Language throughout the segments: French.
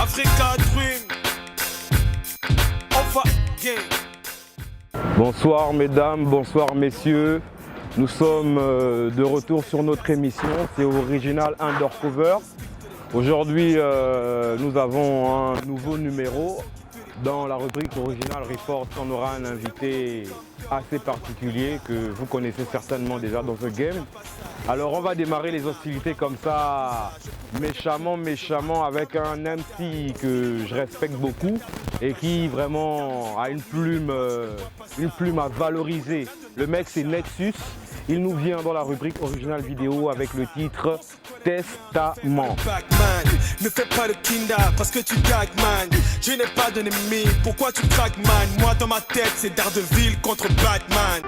Africa Dream. On va game. Bonsoir mesdames, bonsoir messieurs. Nous sommes de retour sur notre émission, c'est Original Undercover. Aujourd'hui, nous avons un nouveau numéro. Dans la rubrique Original Report, on aura un invité assez particulier que vous connaissez certainement déjà dans ce game. Alors on va démarrer les hostilités comme ça, méchamment avec un MC que je respecte beaucoup et qui vraiment a une plume à valoriser. Le mec c'est Nexus, il nous vient dans la rubrique Original Vidéo avec le titre Testament. Ne fais pas de kinda parce que tu gags man. Je n'ai pas d'ennemi, pourquoi tu craques man? Moi dans ma tête c'est Daredevil contre Batman.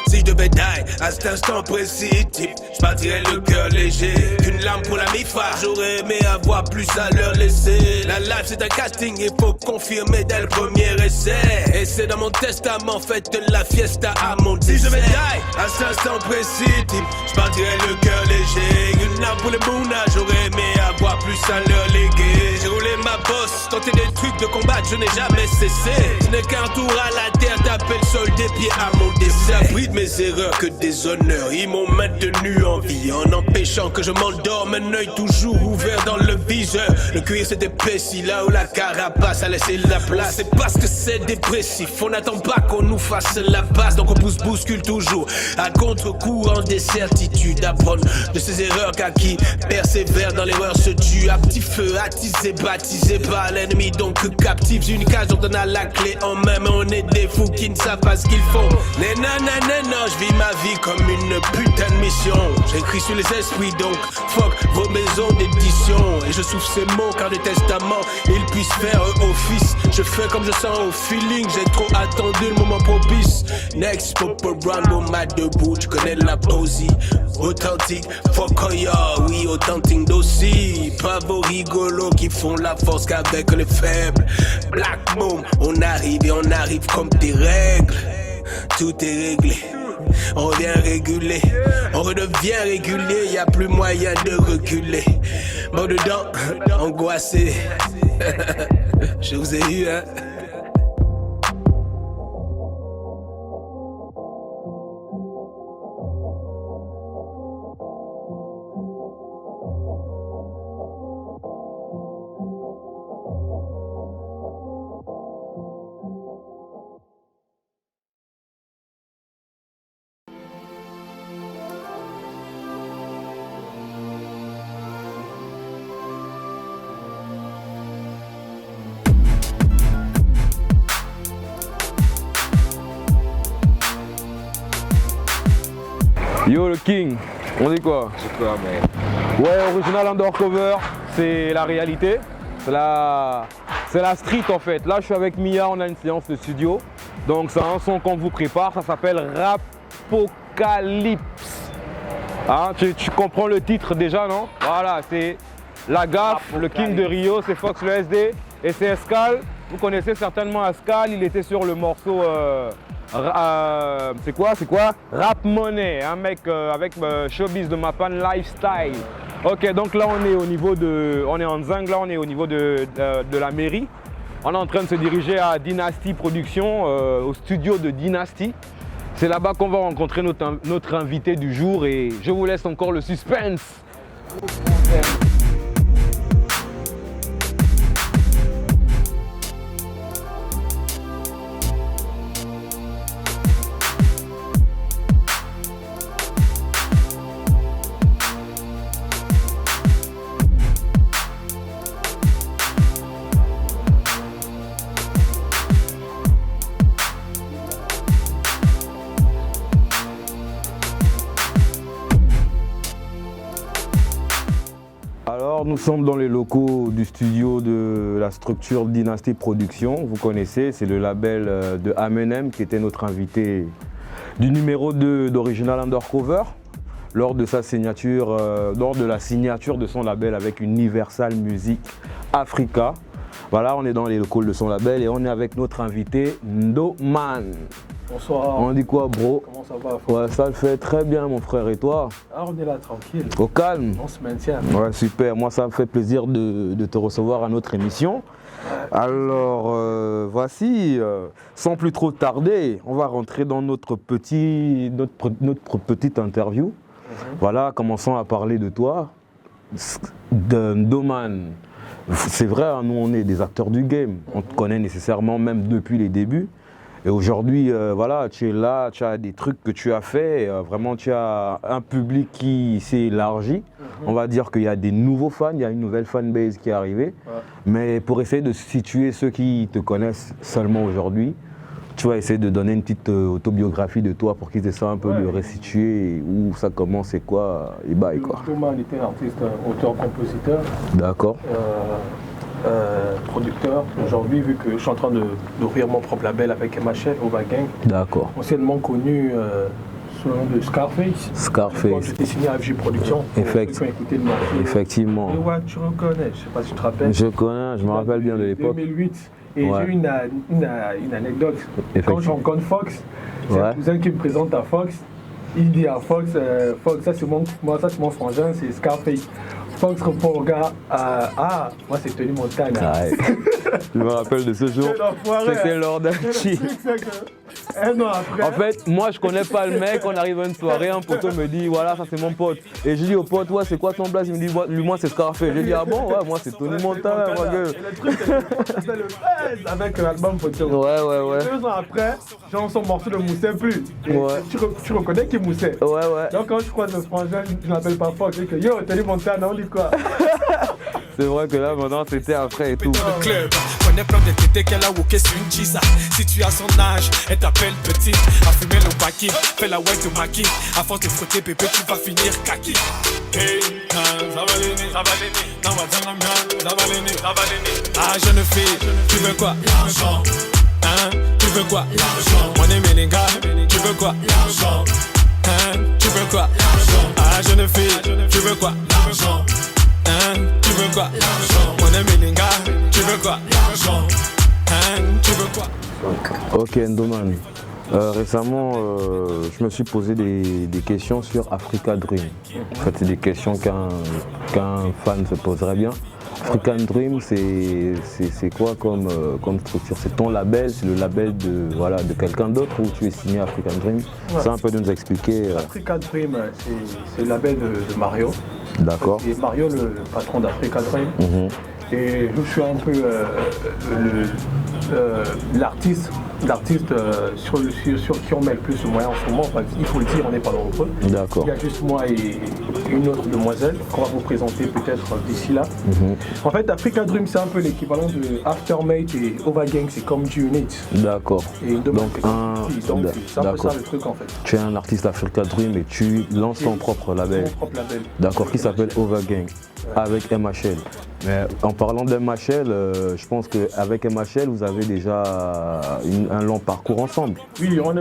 Si je devais die à cet instant précis, type, je partirais le cœur léger. Une lame pour la mi-phare, j'aurais aimé avoir plus à leur laisser. La life c'est un casting, il faut confirmer dès le premier essai. Et c'est dans mon testament, faites la fiesta à mon décès. Si je devais die à cet instant précis, type, je partirais le cœur léger. Une lame pour les Mouna, j'aurais aimé avoir plus à leur léguer. J'ai roulé ma bosse, tenté des trucs de combattre, je n'ai jamais cessé. Ce n'est qu'un tour à la terre, taper le sol des pieds à mon décès. Appris de mes erreurs que des honneurs, ils m'ont maintenu en vie en empêchant que je m'endorme, un œil toujours ouvert dans le viseur. Le cuir s'est épaissi là où la carapace a laissé la place. C'est parce que c'est dépressif, on n'attend pas qu'on nous fasse la passe, donc on bouscule toujours à contre-courant des certitudes. Apprendre de ses erreurs car qui persévère dans l'erreur se tue. À petit feu, attisé, baptisé par l'ennemi, donc captif. Une cage dont on a la clé en main, mais on est des fous qui ne savent pas ce qu'ils font. Non, je vis ma vie comme une putain de mission. J'écris sur les esprits donc fuck vos maisons d'édition. Et je souffle ces mots car le testament ils puissent faire office. Je fais comme je sens au feeling, j'ai trop attendu le moment propice. Next pop around mon mat debout, tu connais la posie. Authentique, fuck Hoya, oui authentique d'aussi. Pas vos rigolos qui font la force qu'avec les faibles. Black Moon, on arrive et on arrive comme des règles. Tout est réglé, on revient régulé, on redevient régulier, y a plus moyen de reculer. Bon dedans, angoissé, je vous ai eu hein. Yo le King, on dit quoi? C'est quoi mais... Ouais, Original Undercover, c'est la réalité, c'est la street en fait. Là je suis avec Mia, on a une séance de studio, donc c'est un son qu'on vous prépare, ça s'appelle Rapocalypse. Hein, tu comprends le titre déjà non? Voilà, c'est la gaffe, le King de Rio, c'est Fox le SD et c'est Escal. Vous connaissez certainement Escal, il était sur le morceau... c'est quoi Rap Money, un mec avec Showbiz de Mapan Lifestyle. Ok, donc là on est au niveau de, on est en Zing, là on est au niveau de la mairie. On est en train de se diriger à Dynasty Production, au studio de Dynasty. C'est là-bas qu'on va rencontrer notre invité du jour et je vous laisse encore le suspense. Alors nous sommes dans les locaux du studio de la structure Dynasty Production. Vous connaissez, c'est le label de Amenem qui était notre invité du numéro 2 d'Original Undercover, lors de sa signature, lors de la signature de son label avec Universal Music Africa. Voilà, on est dans les locaux de son label et on est avec notre invité Ndoman. Bonsoir. On dit quoi, bro? Comment ça va? Ouais, ça le fait très bien, mon frère. Et toi? Ah, on est là tranquille. Au calme? On se maintient. Ouais, super. Moi, ça me fait plaisir de te recevoir à notre émission. Alors, voici, sans plus trop tarder, on va rentrer dans notre petite interview. Voilà, commençons à parler de toi, de Ndoman. C'est vrai, hein, nous on est des acteurs du game, on te connaît nécessairement même depuis les débuts. Et aujourd'hui, voilà, tu es là, tu as des trucs que tu as fait, vraiment tu as un public qui s'est élargi. On va dire qu'il y a des nouveaux fans, il y a une nouvelle fanbase qui est arrivée. Mais pour essayer de situer ceux qui te connaissent seulement aujourd'hui, tu vas essayer de donner une petite autobiographie de toi pour qu'ils essaient un peu de resituer où ça commence et quoi, et bye quoi. Ndoman était un artiste, auteur-compositeur. D'accord. Producteur. Aujourd'hui, vu que je suis en train d'ouvrir mon propre label avec MHL, Ova Gang. D'accord. Anciennement connu sous le nom de Scarface. Scarface. J'étais signé à FG Productions. Effectivement. Et ouais, tu reconnais, je sais pas si tu te rappelles. Je connais, je me rappelle bien de l'époque. 2008. Et j'ai eu une anecdote. Quand je rencontre Fox, c'est un cousin qui me présente à Fox. Il dit à Fox, Fox, ça c'est mon frangin, c'est Scarface. Fox répond au gars, moi c'est Tony Montana. Je me rappelle de ce jour. C'était lors d'un cheat. Un an après. En fait, moi je connais pas le mec, on arrive à une soirée, un poteau me dit voilà, ça c'est mon pote. Et je dis au pote, ouais, c'est quoi ton blaze? Il me dit, moi c'est Scarface. Je dis, ah bon, ouais, moi c'est Tony Montana, ma gueule. Et le truc, c'est le 13 avec l'album photo. Ouais. 2 ans après, j'ai son morceau ne moussait plus. Et tu reconnais qu'il moussait. Ouais. Donc quand je croise le frangin, je ne l'appelle pas Fox, je dis que yo, Tony Montana, on dit quoi? C'est vrai que là maintenant c'était après et tout. Le club, connais plein de tétés qu'elle a wooké sur une chisa. Si tu as son âge, elle t'appelle petite. A fumer le paquet, fais la white de maquis. À force de frotter bébé, tu vas finir kaki. Hey, ça va l'aimer. Ah, jeune fille, tu veux quoi? L'argent. Hein, tu veux quoi? L'argent. Mon Melinga, tu veux quoi? L'argent. Hein, tu veux quoi? L'argent. Ah, jeune fille, tu veux quoi? L'argent. Hein, tu veux quoi? L'argent. Mon Melinga, tu veux quoi? L'argent. Hein, tu veux quoi? Ok, Ndoman. Récemment, je me suis posé des questions sur Africa Dream. En fait, c'est des questions qu'un fan se poserait bien. African Dream, c'est quoi comme structure? C'est ton label, c'est le label de quelqu'un d'autre ou tu es signé African Dream? C'est un peu de nous expliquer. Africa Dream, c'est le label de Mario. D'accord. Et Mario, le patron d'Africa Dream. Et je suis un peu l'artiste sur qui on met le plus de moyens en ce moment. Enfin, il faut le dire, on n'est pas nombreux. D'accord. Il y a juste moi et une autre demoiselle qu'on va vous présenter peut-être d'ici là. En fait, Africa Dream, c'est un peu l'équivalent de Aftermath et Ova Gang, c'est comme G-Unit. D'accord. Donc c'est un peu ça le truc en fait. Tu es un artiste Africa Dream et tu lances ton propre label. Mon propre label. D'accord, qui s'appelle Ova Gang, avec MHL. Mais en parlant d'MHL, je pense qu'avec MHL, vous avez déjà un long parcours ensemble. Oui, on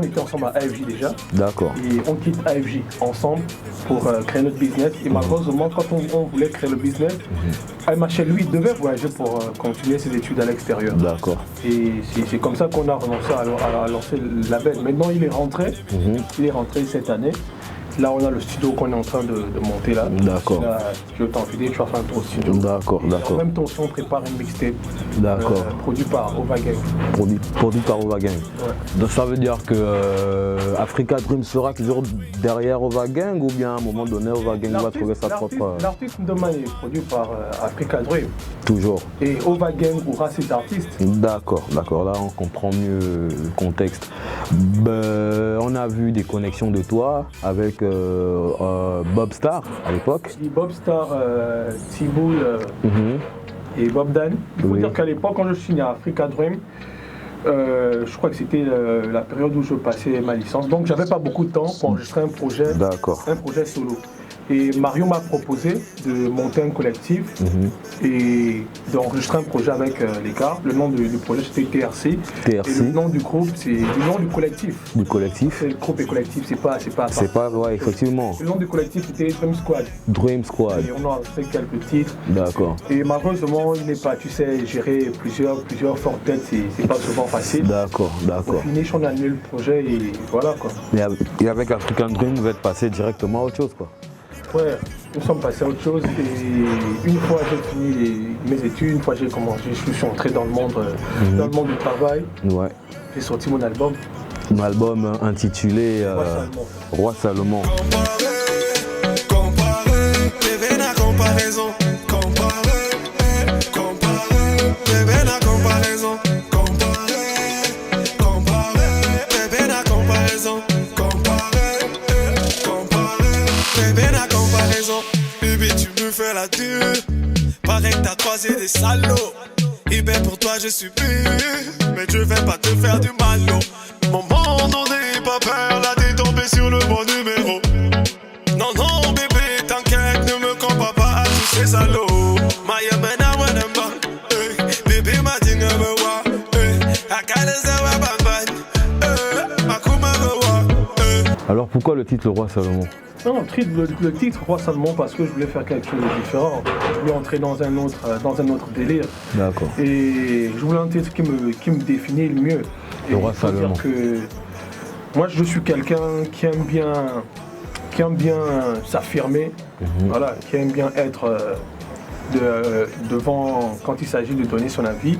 était ensemble à AFJ déjà. D'accord. Et on quitte AFJ ensemble pour créer notre business. Et malheureusement, quand on voulait créer le business, MHL, lui, devait voyager pour continuer ses études à l'extérieur. D'accord. Et c'est comme ça qu'on a renoncé à lancer le label. Maintenant, il est rentré. Il est rentré cette année. Là, on a le studio qu'on est en train de monter là. D'accord. Je vais t'enfiler, tu vas faire un tour au studio. D'accord. En même temps, on prépare une mixtape. D'accord. Produit par Ova Gang. Produit par Ova Gang. Ouais. Donc ça veut dire que Africa Dream sera toujours derrière Ova Gang ou bien à un moment donné Ova Gang va trouver sa propre... L'artiste Ndoman est produit par Africa Dream. Toujours. Et Ova Gang aura ses artistes. D'accord. Là on comprend mieux le contexte. On a vu des connexions de toi avec Bob Star à l'époque. Bob Star, T-Bull et Bob Dan. Il faut dire qu'à l'époque, quand je signais à Africa Dream, je crois que c'était la période où je passais ma licence. Donc j'avais pas beaucoup de temps pour enregistrer un projet solo. Et Mario m'a proposé de monter un collectif et d'enregistrer un projet avec les gars. Le nom du projet c'était TRC. Et le nom du groupe, c'est le nom du collectif. Du collectif. C'est le groupe et collectif, c'est pas. C'est pas, ouais, effectivement. Le nom du collectif c'était Dream Squad. Dream Squad. Et on a fait quelques titres. D'accord. Et malheureusement, il n'est pas, tu sais, gérer plusieurs fortettes, c'est pas souvent facile. D'accord. Au finish, on a annulé le projet et voilà quoi. Et avec African Dream, vous êtes passé directement à autre chose quoi. Ouais, nous sommes passés à autre chose et une fois j'ai fini mes études, une fois j'ai commencé, je suis entré dans le monde du travail. Ouais. J'ai sorti mon album. Un album intitulé Roi Salomon. Pareil que t'as croisé des salauds. Et ben pour toi je suis pur, mais je vais pas te faire du malo. Maman n'en ai pas peur, là t'es tombé sur le bon numéro. Non bébé t'inquiète, ne me compare pas à tous ces salauds. Maya mena wanamba, bébé m'a dit ne me wa, akalezawa bamban, makuma wa. Alors pourquoi le titre Le Roi Salomon? Non, le titre Roi Salomon parce que je voulais faire quelque chose de différent. Je voulais entrer dans un autre délire. D'accord. Et je voulais un titre qui me définit le mieux. Le Roi Salomon. Dire que moi je suis quelqu'un qui aime bien s'affirmer, voilà, qui aime bien être devant quand il s'agit de donner son avis.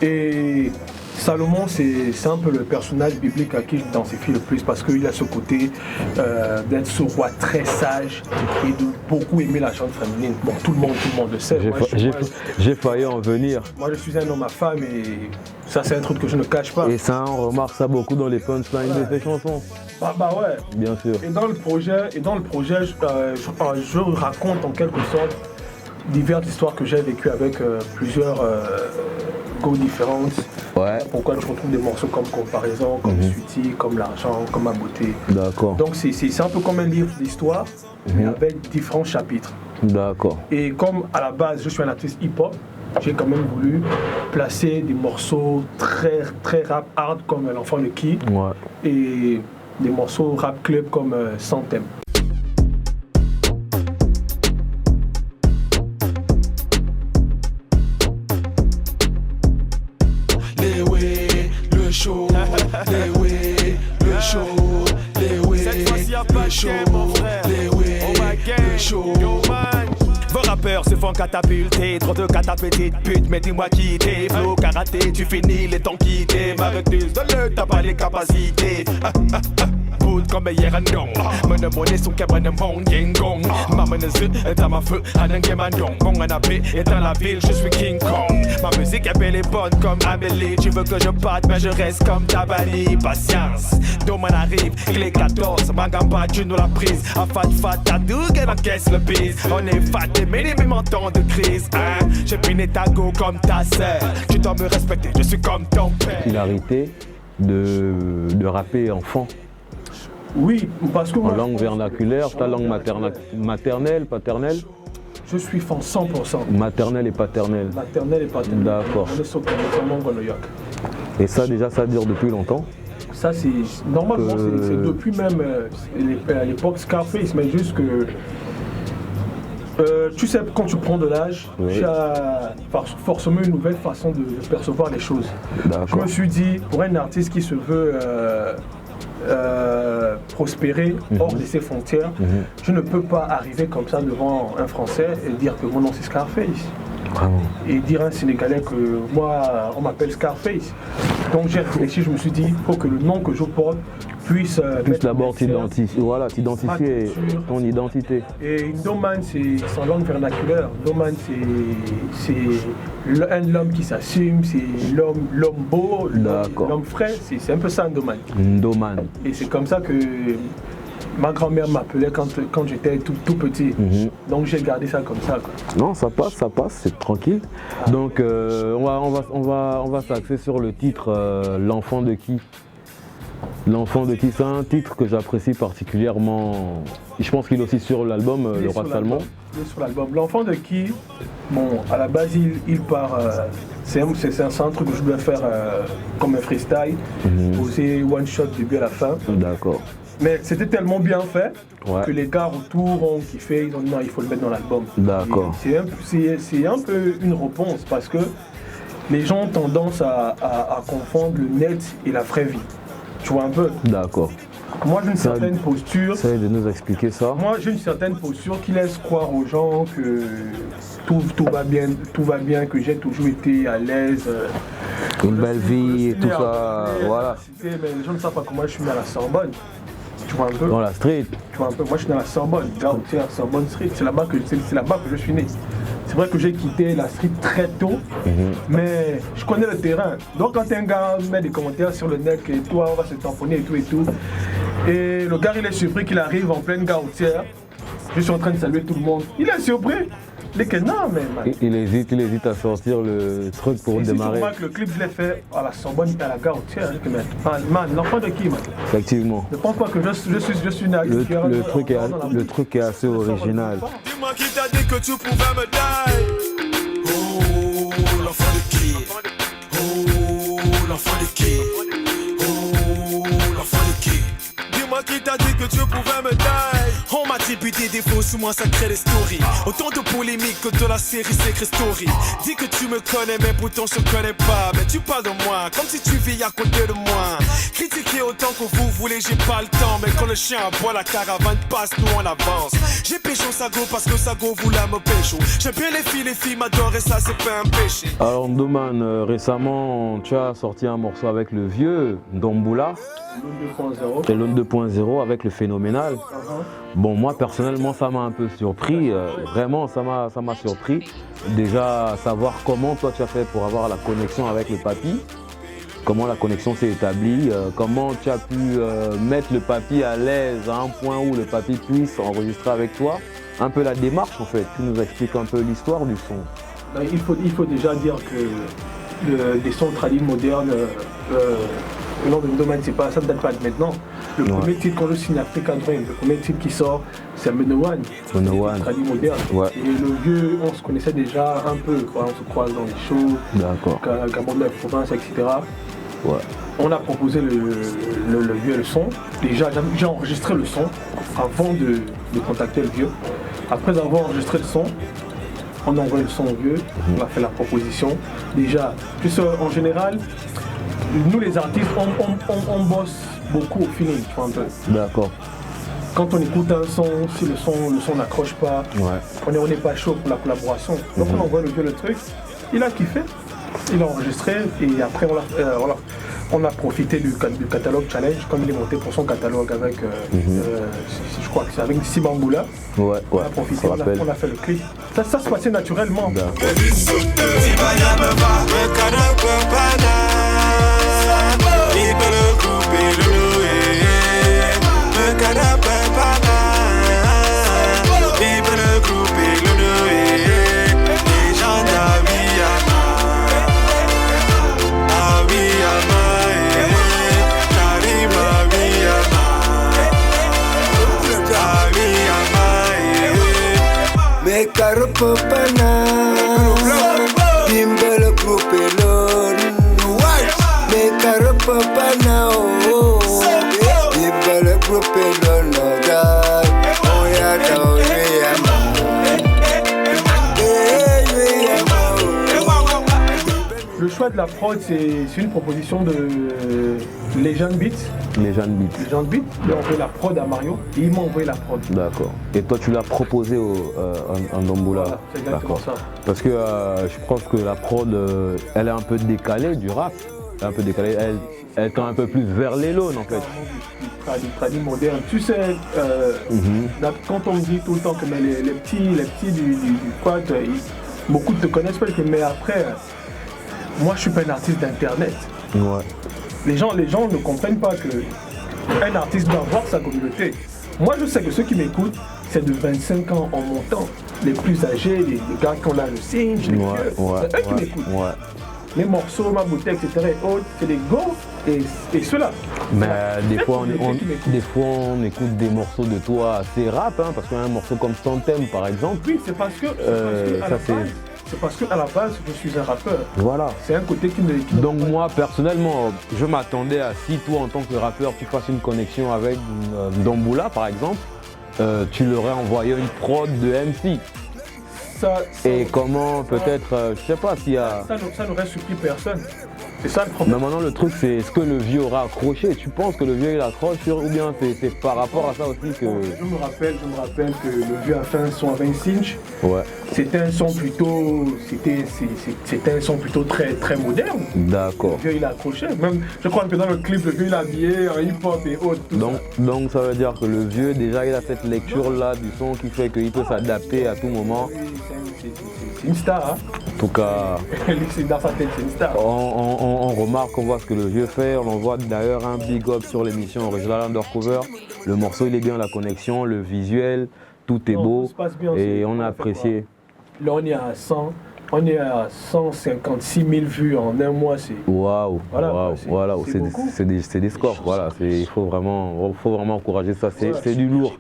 Et Salomon, c'est un peu le personnage biblique à qui je m'identifie le plus parce qu'il a ce côté d'être ce roi très sage et de beaucoup aimer la gente féminine. Bon, tout le monde le sait. J'ai failli en venir. Moi, je suis un homme à femme et ça, c'est un truc que je ne cache pas. Et ça, on remarque ça beaucoup dans les punchlines de tes chansons. Bah ouais. Bien sûr. Et dans le projet, je raconte en quelque sorte diverses histoires que j'ai vécues avec plusieurs go différentes. Ouais. Pourquoi je retrouve des morceaux comme Comparaison, comme Sweetie, comme L'argent, comme Ma beauté. D'accord. Donc c'est un peu comme un livre d'histoire, mais avec différents chapitres. D'accord. Et comme à la base je suis un artiste hip-hop, j'ai quand même voulu placer des morceaux très rap hard comme L'enfant de qui et des morceaux rap club comme Sans thème. Le show, cette fois-ci y'a pas de game, mon frère. Le show. Vos rappeurs se font catapulter, trop de catapétites pute, mais dis-moi qui t'es. Flow, karaté, tu finis les temps quittés. Ma recluse de l'œil, t'as pas les capacités. Comme hier and dong, men money son cabane bon yengong. Maman est à ma feu, à un gemandong. Bon en paix et dans la ville, je suis King Kong. Ma musique est belle et bonne comme Amélie. Tu veux que je parte, mais je reste comme Tabani. Patience, Doman arrive, clé 14. Magamba, tu nous la prise. A fat, t'as tout qu'elle encaisse le bise. On est fat et minimum en temps de crise. Hein? J'ai piné ta go comme ta sœur. Tu dois me respecter, je suis comme ton père. Particularité de rapper enfant. Oui, parce que en langue vernaculaire, ta langue maternelle, paternelle? Je suis fan 100%. Maternelle et paternelle? Maternelle et paternelle. D'accord. Et ça déjà, ça dure depuis longtemps? Ça c'est, normalement c'est depuis même à l'époque Scarface, mais juste que tu sais, quand tu prends de l'âge, tu as forcément une nouvelle façon de percevoir les choses. Je me suis dit, pour un artiste qui se veut prospérer hors de ses frontières, je ne peux pas arriver comme ça devant un Français et dire que mon nom c'est Scarface. Et dire à un Sénégalais que moi on m'appelle Scarface. Donc j'ai réfléchi, je me suis dit, il faut que le nom que je porte puisse d'abord t'identifier, ton identité. Et Ndoman, c'est son langue vernaculaire. Ndoman, c'est l'homme qui s'assume, c'est l'homme beau, l'homme frais, c'est un peu ça Ndoman. Ndoman. Et c'est comme ça que ma grand-mère m'appelait quand j'étais tout petit. Donc j'ai gardé ça comme ça. Quoi. Non, ça passe, c'est tranquille. Donc on va s'axer sur le titre L'enfant de qui? L'enfant de qui, c'est un titre que j'apprécie particulièrement. Je pense qu'il est aussi sur l'album Le Roi Salmon. Il est sur l'album. L'enfant de qui, bon, à la base, il part. C'est un truc que je dois faire comme un freestyle, poser one shot du début à la fin. D'accord. Mais c'était tellement bien fait que les gars autour ont kiffé, ils ont dit non, il faut le mettre dans l'album. D'accord. C'est un peu une réponse parce que les gens ont tendance à confondre le net et la vraie vie. Tu vois un peu? D'accord. Moi j'ai une certaine posture. Essaye de nous expliquer ça. Moi j'ai une certaine posture qui laisse croire aux gens que tout va bien, que j'ai toujours été à l'aise. Une belle vie et tout ça. Voilà. Mais les gens ne savent pas comment je suis né à la Sorbonne. Tu vois un peu? Dans la street. Tu vois un peu? Moi je suis dans la Sorbonne. Là où tu es à Sorbonne Street, c'est là-bas que je suis né. C'est vrai que j'ai quitté la street très tôt, mais je connais le terrain. Donc quand un gars met des commentaires sur le net que toi on va se tamponner et tout, et le gars il est surpris qu'il arrive en pleine gare routière, je suis en train de saluer tout le monde, il est surpris. Il est que non mais man. Il hésite à sortir le truc pour démarrer. C'est que le clip je l'ai fait à la Sorbonne, à la gare routière. Man, l'enfant de qui man? Effectivement. Ne pense pas que je suis une le truc est assez original. Dis-moi qui t'a dit que tu pouvais me die. Oh, l'enfant de qui? Oh, l'enfant de qui? Oh, l'enfant de qui? Dis-moi qui t'a dit que tu pouvais me die. On m'a attribué des défauts, sous moi ça crée des stories. Autant de polémiques que de la série Secret Story. Dis que tu me connais mais pourtant je te connais pas. Mais tu parles de moi comme si tu vis à côté de moi. Critiquer autant que vous voulez, j'ai pas le temps. Mais quand le chien aboie, la caravane passe, nous on avance. J'ai pécho Sago parce que Sago voulait me pécho. J'aime bien les filles m'adorent et ça c'est pas un péché. Alors Ndoman, récemment tu as sorti un morceau avec le vieux Ndomboula. C'est l'One 2.0 avec le Phénoménal. Bon, moi personnellement ça m'a un peu surpris, vraiment ça m'a surpris. Déjà savoir comment toi tu as fait pour avoir la connexion avec le papy, comment la connexion s'est établie, comment tu as pu mettre le papy à l'aise à un point où le papy puisse enregistrer avec toi. Un peu la démarche en fait, tu nous expliques un peu l'histoire du son. Il faut déjà dire que des sons tradis modernes, le nom de Ndoman, ça ne date pas de maintenant. Le premier titre quand je signe African Dream, le premier titre qui sort, c'est Meno One. Tradit moderne. Et le vieux, on se connaissait déjà un peu, on se croise dans les shows, Gabon de la province, etc. On a proposé le vieux le son. Déjà, j'ai enregistré le son avant de contacter le vieux. Après avoir enregistré le son, on a envoyé le son au vieux, on a fait la proposition. Déjà, plus en général, nous les artistes, on bosse beaucoup au feeling, tu vois un peu. D'accord. Quand on écoute un son, si le son n'accroche pas, on n'est pas chaud pour la collaboration. Donc on envoie le vieux le truc, il a kiffé, il a enregistré et après on a profité du catalogue challenge comme il est monté pour son catalogue avec, je crois que c'est avec Simamboula. On a profité, on a fait le clip. Ça se passait naturellement. Papana, Bimbele Kupelon, Mekara Papana, Bimbele Kupelon, Le choix de la prod, c'est une proposition de Legend Beats. Legend Beats, il a envoyé la prod à Mario et il m'a envoyé la prod. D'accord. Et toi tu l'as proposé à Ndomboula. Voilà, c'est exactement ça. Parce que je pense que la prod, elle est un peu décalée du rap. Elle est un peu décalée, elle tend un peu plus vers les lones en fait. Tradit moderne. Tu sais, quand on me dit tout le temps que les petits du quad, beaucoup te connaissent pas, mais après, moi je suis pas un artiste d'internet. Les gens ne comprennent pas qu'un artiste doit avoir sa communauté. Moi je sais que ceux qui m'écoutent, c'est de 25 ans en montant. Les plus âgés, les gars qui ont là le signe, les vieux, c'est eux qui m'écoutent. Mes morceaux, ma bouteille, etc. et autres, c'est des go et cela. Mais des fois, on écoute des morceaux de toi assez rap, hein, parce qu'un morceau comme Santem par exemple. Oui, c'est parce que à la base, je suis un rappeur. Voilà. C'est un côté qui me... Donc moi, personnellement, je m'attendais à si toi, en tant que rappeur, tu fasses une connexion avec Domboula, par exemple, tu leur aurais envoyé une prod de MC. Et comment peut-être, je sais pas s'il y a... Ça n'aurait surpris personne. C'est ça le problème. Mais maintenant le truc c'est est-ce que le vieux aura accroché? Tu penses que le vieux il accroche ou bien c'est par rapport à ça aussi que... Je me rappelle que le vieux a fait un son à 20 Cinch. Ouais. C'était un son plutôt très, très moderne. D'accord. Le vieux il a accroché. Même, je crois que dans le clip, le vieux il a habillé en hip-hop et autres. Donc ça veut dire que le vieux déjà il a cette lecture là du son qui fait qu'il peut s'adapter à tout moment. C'est une star, hein. En tout cas, c'est dans sa tête, c'est une star. On remarque, on voit ce que le vieux fait. On envoie d'ailleurs un big up sur l'émission Original Undercover. Le morceau il est bien, la connexion, le visuel, tout est beau. Se passe bien, et on a apprécié. Là on est à 156 000 vues en un mois. Waouh, voilà, c'est des scores. Voilà, il faut vraiment encourager ça. C'est du lourd.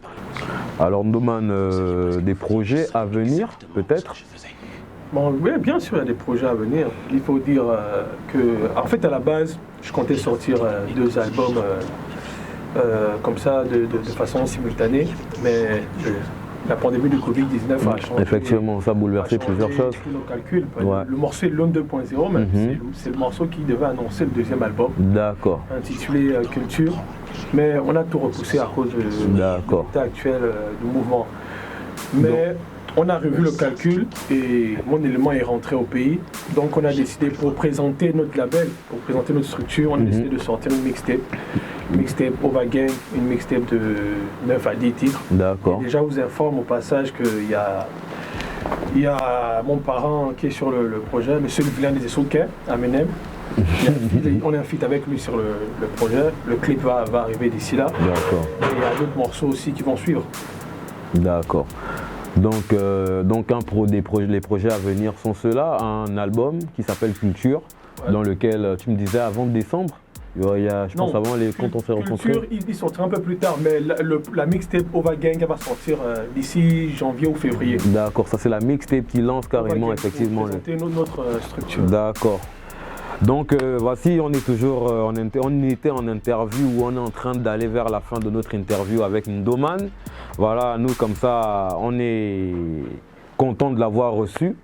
Alors Ndoman, des projets à venir peut-être? Bon, oui, bien sûr, il y a des projets à venir. Il faut dire en fait, à la base, je comptais sortir 2 albums comme ça, de façon simultanée, mais la pandémie du Covid-19 a changé. Effectivement, ça a bouleversé plusieurs choses. Tous nos calculs. Ouais. Le morceau est Lone 2.0, mais c'est le morceau qui devait annoncer le 2e album. D'accord. Intitulé Culture. Mais on a tout repoussé à cause de l'état actuel du mouvement. Mais on a revu le calcul et mon élément est rentré au pays. Donc on a décidé, pour présenter notre label, pour présenter notre structure, on a décidé de sortir une mixtape. Mixtape Ovagang, une mixtape de 9 à 10 titres. D'accord. Et déjà, je vous informe au passage qu'il y a mon parent qui est sur le projet, monsieur le vilain des Essouquets, à Menem. On est en feat avec lui sur le projet. Le clip va arriver d'ici là. D'accord. Et il y a d'autres morceaux aussi qui vont suivre. D'accord. Donc les projets à venir sont ceux-là, un album qui s'appelle Culture, dans lequel tu me disais avant décembre. Je pense avant quand on s'est rencontrés. Culture, il sortira un peu plus tard, mais la mixtape Ovagang va sortir d'ici janvier ou février. D'accord, ça c'est la mixtape qui lance carrément Ovagang, effectivement. Présenter notre structure. D'accord. Donc voici, on est toujours on était en interview où on est en train d'aller vers la fin de notre interview avec Ndoman. Voilà, nous comme ça, on est content de l'avoir reçu.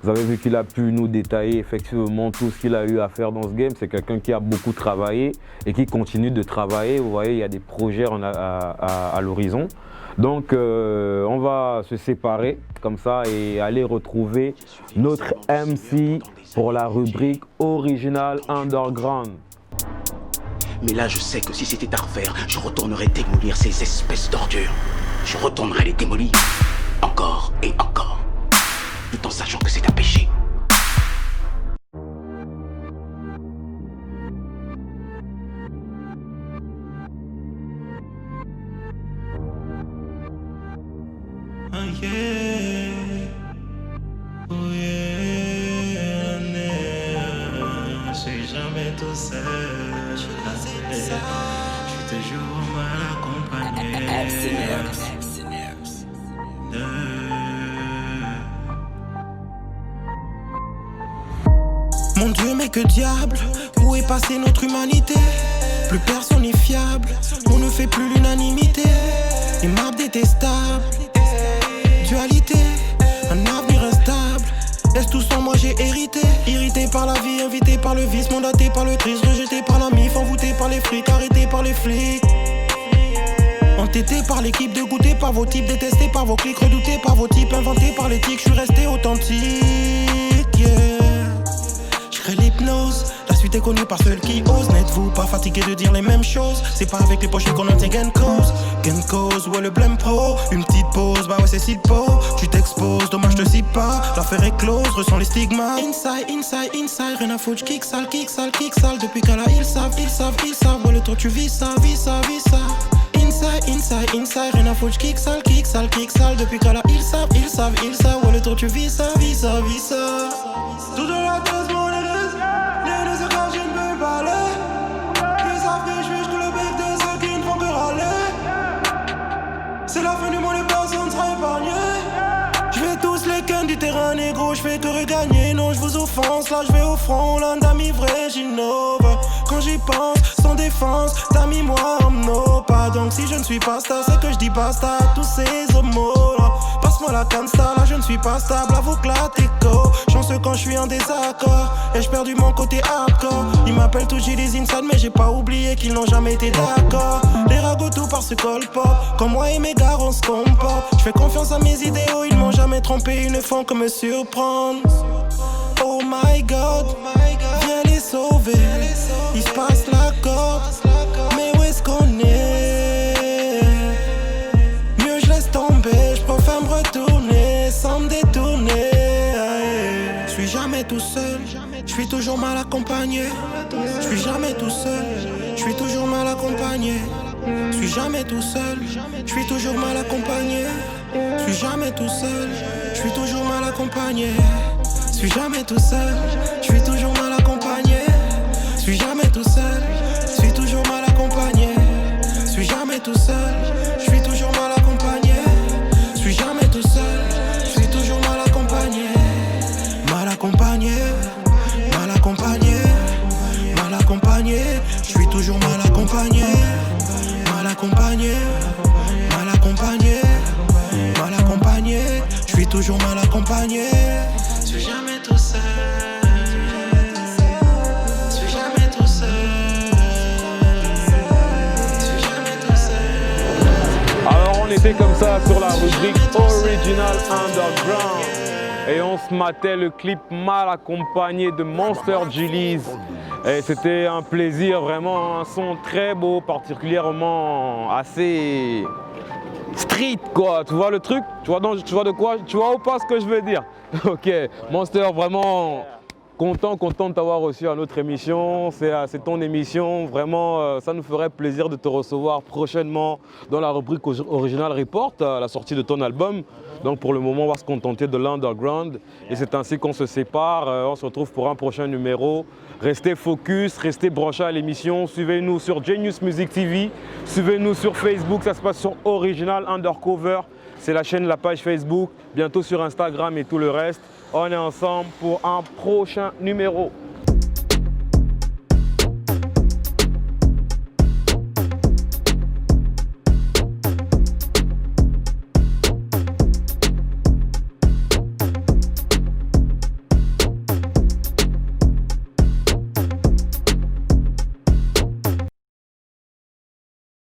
Vous avez vu qu'il a pu nous détailler effectivement tout ce qu'il a eu à faire dans ce game. C'est quelqu'un qui a beaucoup travaillé et qui continue de travailler. Vous voyez, il y a des projets à l'horizon. Donc on va se séparer comme ça et aller retrouver notre MC pour la rubrique Original Underground. Mais là je sais que si c'était à refaire, je retournerais démolir ces espèces d'ordures. Je retournerais les démolir encore et encore, tout en sachant que c'est un péché. Oh yeah, oh yeah, je suis jamais tout seul. Je suis toujours mal accompagné. Mon Dieu, mais que diable, où est passée notre humanité? Plus personne n'est fiable, on ne fait plus l'unanimité. Une map détestable, dualité, un avenir instable. Laisse tout sans moi, j'ai hérité. Irrité par la vie, invité par le vice, mandaté par le triste, rejeté par la mif, envoûté par les frics, arrêté par les flics. Entêté par l'équipe, dégoûté par vos types, détesté par vos clics, redouté par vos types, inventé par l'éthique, je suis resté authentique, yeah. Je crée l'hypnose, la suite est connue par ceux qui osent. N'êtes-vous pas fatigué de dire les mêmes choses? C'est pas avec les poches qu'on obtient gain de cause. Gain de cause, ouais le blême pro. Une petite pause, bah ouais c'est si beau. Tu t'exposes, dommage je te cite pas. L'affaire est close, ressens les stigmas. Inside, inside, inside, rien à foutre, j'kick sale, kick sale, kick sale. Depuis qu'à là ils savent, ouais le temps tu vis ça, vis ça, vis ça. Inside, inside, inside, rien à foutre, j'kick sale, kick sale, kick sale. Depuis qu'à là ils savent, ouais le temps tu vis ça, vis ça, vis ça. Tout de la dose, mon église, les deux secondes je ne peux parler. savent que je fiche tout le bec de ceux qui ne font que râler. C'est la fin du monde et personne ne sera épargné. Je vais tous les cannes du terrain négro, je fais que regagner. Non, je vous offense, là je vais au front. L'un d'amis vrai, j'innove. Quand j'y pense, sans défense, t'as mis moi en no pas. Donc si je ne suis pas star, c'est que je dis basta à tous ces homos là. Passe-moi la cansta, là je ne suis pas stable. Avoue que la teco, chanceux quand je suis en désaccord. Et je perds du mon côté hardcore. Ils m'appellent tout j'ai des inside, mais j'ai pas oublié qu'ils n'ont jamais été d'accord. Les ragots tout par ce col pop. Comme moi et mes gars on se comporte. Je fais confiance à mes idéaux, ils m'ont jamais trompé, ils ne font que me surprendre. Oh my god, viens les sauver. Il se passe la corde, mais où est-ce qu'on est? Mieux je laisse tomber, je préfère me retourner sans me détourner. Je suis jamais tout seul, je suis toujours mal accompagné. Je suis jamais tout seul, je suis toujours mal accompagné. Je suis jamais tout seul, je suis toujours mal accompagné. Je suis jamais tout seul, je suis toujours mal accompagné. Je suis jamais tout seul, je suis toujours mal accompagné. Je suis jamais tout seul, je suis toujours mal accompagné. Je suis jamais tout seul, je suis toujours mal accompagné. Je suis jamais tout seul, je suis toujours mal accompagné. Mal accompagné, mal accompagné, mal accompagné. Je suis toujours mal accompagné. Mal accompagné, mal accompagné, mal accompagné. Je suis toujours mal accompagné. Je suis jamais tout seul. Je suis jamais tout seul. Je suis jamais tout seul. Alors on était comme ça sur la rubrique Original Underground. Et on se matait le clip Mal accompagné de Monster Gillies. Et c'était un plaisir, vraiment un son très beau, particulièrement assez street quoi. Tu vois le truc? Tu vois de quoi? Tu vois ou pas ce que je veux dire? Ok, Monster, vraiment content de t'avoir reçu à notre émission. C'est ton émission, vraiment ça nous ferait plaisir de te recevoir prochainement dans la rubrique Original Report, à la sortie de ton album. Donc pour le moment, on va se contenter de l'underground et c'est ainsi qu'on se sépare. On se retrouve pour un prochain numéro. Restez focus, restez branchés à l'émission. Suivez-nous sur Genius Music TV. Suivez-nous sur Facebook, ça se passe sur Original Undercover. C'est la chaîne, la page Facebook. Bientôt sur Instagram et tout le reste. On est ensemble pour un prochain numéro.